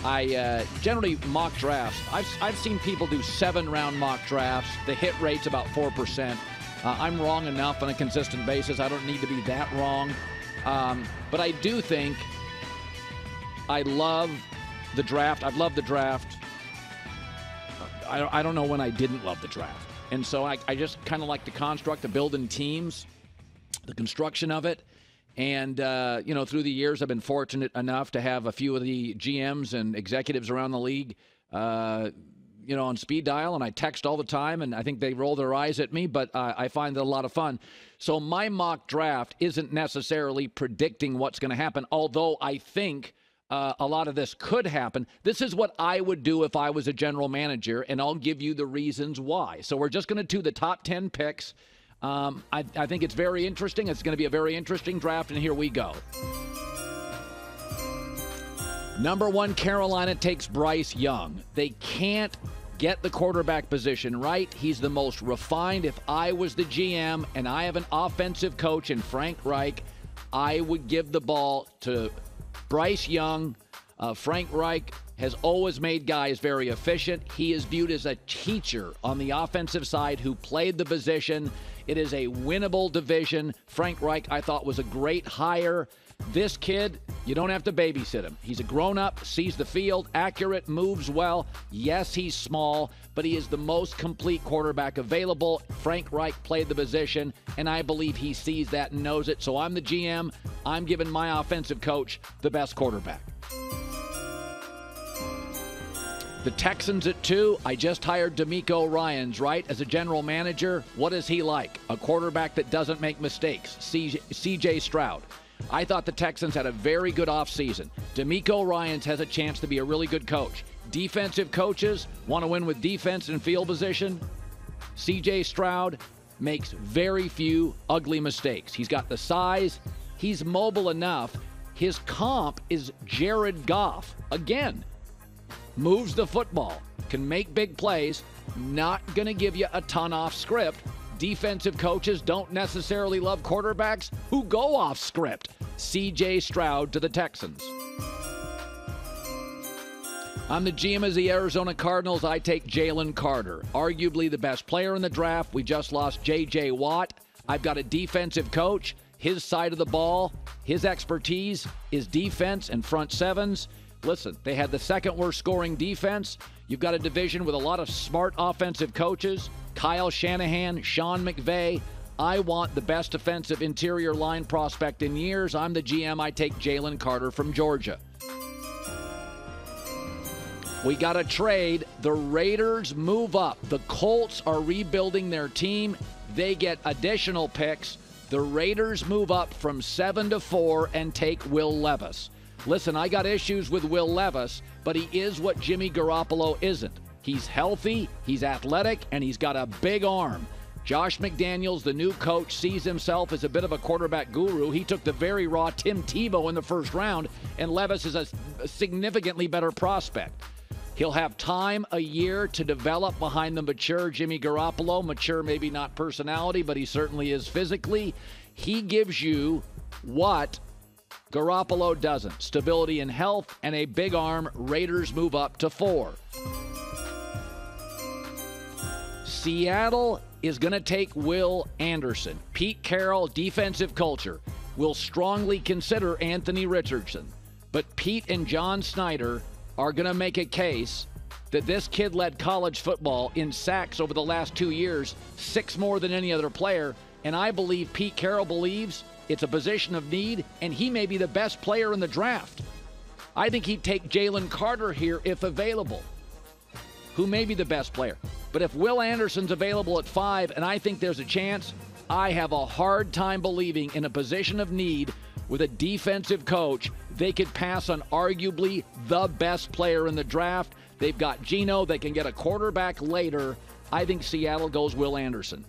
I generally mock drafts. I've seen people do 7-round mock drafts. The hit rate's about 4%. I'm wrong enough on a consistent basis. I don't need to be that wrong. But I do think I love the draft. I've loved the draft. I don't know when I didn't love the draft. And so I just kind of like the construct of building teams, the construction of it. And, through the years, I've been fortunate enough to have a few of the GMs and executives around the league, on speed dial. And I text all the time, and I think they roll their eyes at me, but I find it a lot of fun. So my mock draft isn't necessarily predicting what's going to happen, although I think a lot of this could happen. This is what I would do if I was a general manager, and I'll give you the reasons why. So we're just going to do the top 10 picks. I think it's very interesting. It's going to be a very interesting draft, and here we go. Number 1, Carolina takes Bryce Young. They can't get the quarterback position right. He's the most refined. If I was the GM and I have an offensive coach in Frank Reich, I would give the ball to Bryce Young. Frank Reich has always made guys very efficient. He is viewed as a teacher on the offensive side who played the position. It is a winnable division. Frank Reich, I thought, was a great hire. This kid, you don't have to babysit him. He's a grown-up, sees the field, accurate, moves well. Yes, he's small, but he is the most complete quarterback available. Frank Reich played the position, and I believe he sees that and knows it. So I'm the GM. I'm giving my offensive coach the best quarterback. The Texans at 2. I just hired DeMeco Ryans, right, as a general manager. What is he like? A quarterback that doesn't make mistakes. C.J. Stroud. I thought the Texans had a very good offseason. DeMeco Ryans has a chance to be a really good coach. Defensive coaches want to win with defense and field position. C.J. Stroud makes very few ugly mistakes. He's got the size. He's mobile enough. His comp is Jared Goff. Again, moves the football, can make big plays, not going to give you a ton off script. Defensive coaches don't necessarily love quarterbacks who go off script. C.J. Stroud to the Texans. I'm the GM of the Arizona Cardinals. I take Jalen Carter, arguably the best player in the draft. We just lost J.J. Watt. I've got a defensive coach. His side of the ball, his expertise is defense and front sevens. Listen, they had the second worst scoring defense. You've got a division with a lot of smart offensive coaches. Kyle Shanahan, Sean McVay. I want the best defensive interior line prospect in years. I'm the GM. I take Jalen Carter from Georgia. We got a trade. The Raiders move up. The Colts are rebuilding their team. They get additional picks. The Raiders move up from 7 to 4 and take Will Levis. Listen, I got issues with Will Levis, but he is what Jimmy Garoppolo isn't. He's healthy, he's athletic, and he's got a big arm. Josh McDaniels, the new coach, sees himself as a bit of a quarterback guru. He took the very raw Tim Tebow in the first round, and Levis is a significantly better prospect. He'll have time, a year, to develop behind the mature Jimmy Garoppolo. Mature, maybe not personality, but he certainly is physically. He gives you what Garoppolo doesn't. Stability and health and a big arm. Raiders move up to 4. Seattle is going to take Will Anderson. Pete Carroll, defensive culture, will strongly consider Anthony Richardson. But Pete and John Snyder are going to make a case that this kid led college football in sacks over the last 2 years, 6 more than any other player. And I believe Pete Carroll believes it's a position of need, and he may be the best player in the draft. I think he'd take Jalen Carter here if available, who may be the best player. But if Will Anderson's available at 5, and I think there's a chance, I have a hard time believing in a position of need with a defensive coach, they could pass on arguably the best player in the draft. They've got Geno. They can get a quarterback later. I think Seattle goes Will Anderson.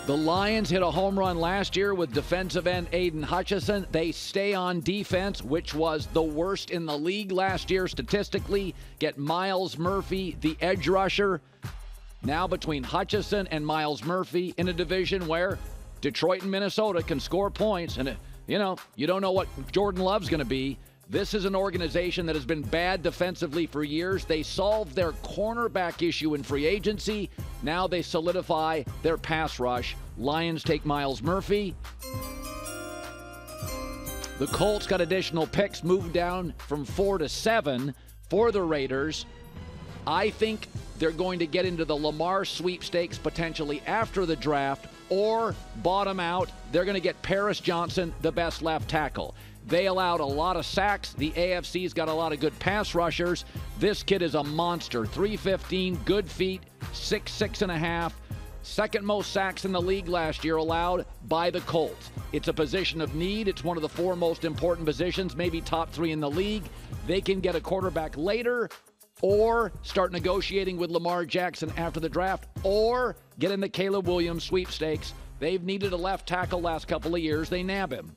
The Lions hit a home run last year with defensive end Aiden Hutchinson. They stay on defense, which was the worst in the league last year statistically. Get Myles Murphy, the edge rusher. Now between Hutchinson and Myles Murphy in a division where Detroit and Minnesota can score points. And, you don't know what Jordan Love's going to be. This is an organization that has been bad defensively for years. They solved their cornerback issue in free agency. Now they solidify their pass rush. Lions take Myles Murphy. The Colts got additional picks, moved down from 4 to 7 for the Raiders. I think they're going to get into the Lamar sweepstakes potentially after the draft, or bottom out, they're going to get Paris Johnson, the best left tackle. They allowed a lot of sacks. The AFC's got a lot of good pass rushers. This kid is a monster. 315, good feet, 6'6.5". Second most sacks in the league last year allowed by the Colts. It's a position of need. It's one of the 4 most important positions, maybe top 3 in the league. They can get a quarterback later, or start negotiating with Lamar Jackson after the draft, or get in the Caleb Williams sweepstakes. They've needed a left tackle last couple of years. They nab him.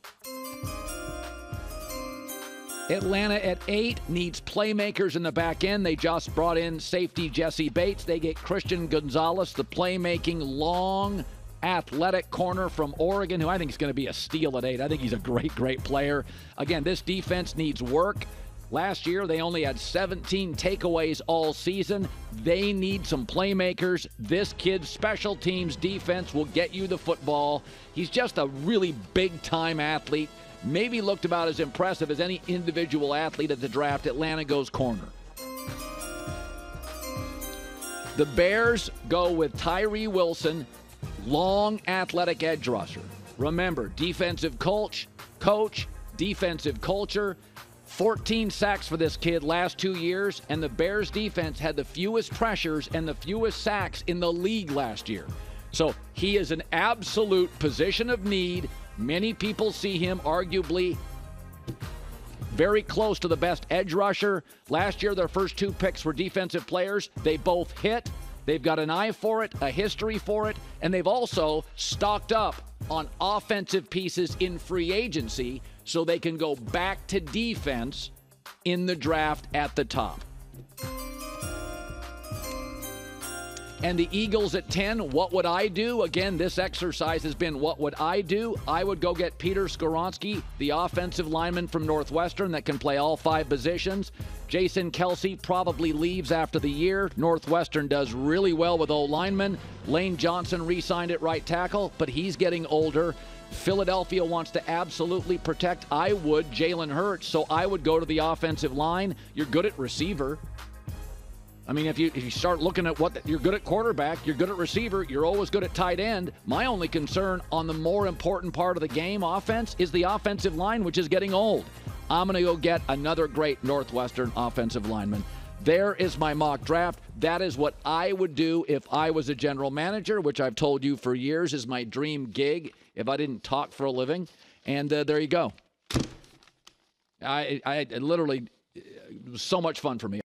Atlanta at 8 needs playmakers in the back end. They just brought in safety Jesse Bates. They get Christian Gonzalez, the playmaking, long, athletic corner from Oregon, who I think is going to be a steal at 8. I think he's a great, great player. Again, this defense needs work. Last year, they only had 17 takeaways all season. They need some playmakers. This kid's special teams defense will get you the football. He's just a really big-time athlete. Maybe looked about as impressive as any individual athlete at the draft. Atlanta goes corner. The Bears go with Tyree Wilson, long, athletic edge rusher. Remember, defensive coach, defensive culture. 14 sacks for this kid last 2 years, and the Bears defense had the fewest pressures and the fewest sacks in the league last year. So he is an absolute position of need. Many people see him arguably very close to the best edge rusher. Last year, their first 2 picks were defensive players. They both hit. They've got an eye for it, a history for it, and they've also stocked up on offensive pieces in free agency so they can go back to defense in the draft at the top. And the Eagles at 10, what would I do? Again, this exercise has been what would I do? I would go get Peter Skoronski, the offensive lineman from Northwestern that can play all 5 positions. Jason Kelsey probably leaves after the year. Northwestern does really well with O-linemen. Lane Johnson re-signed at right tackle, but he's getting older. Philadelphia wants to absolutely protect, I would, Jalen Hurts, so I would go to the offensive line. You're good at receiver. I mean, if you start looking at you're good at quarterback, you're good at receiver, you're always good at tight end. My only concern on the more important part of the game, offense, is the offensive line, which is getting old. I'm going to go get another great Northwestern offensive lineman. There is my mock draft. That is what I would do if I was a general manager, which I've told you for years is my dream gig if I didn't talk for a living. And there you go. I literally, it was so much fun for me.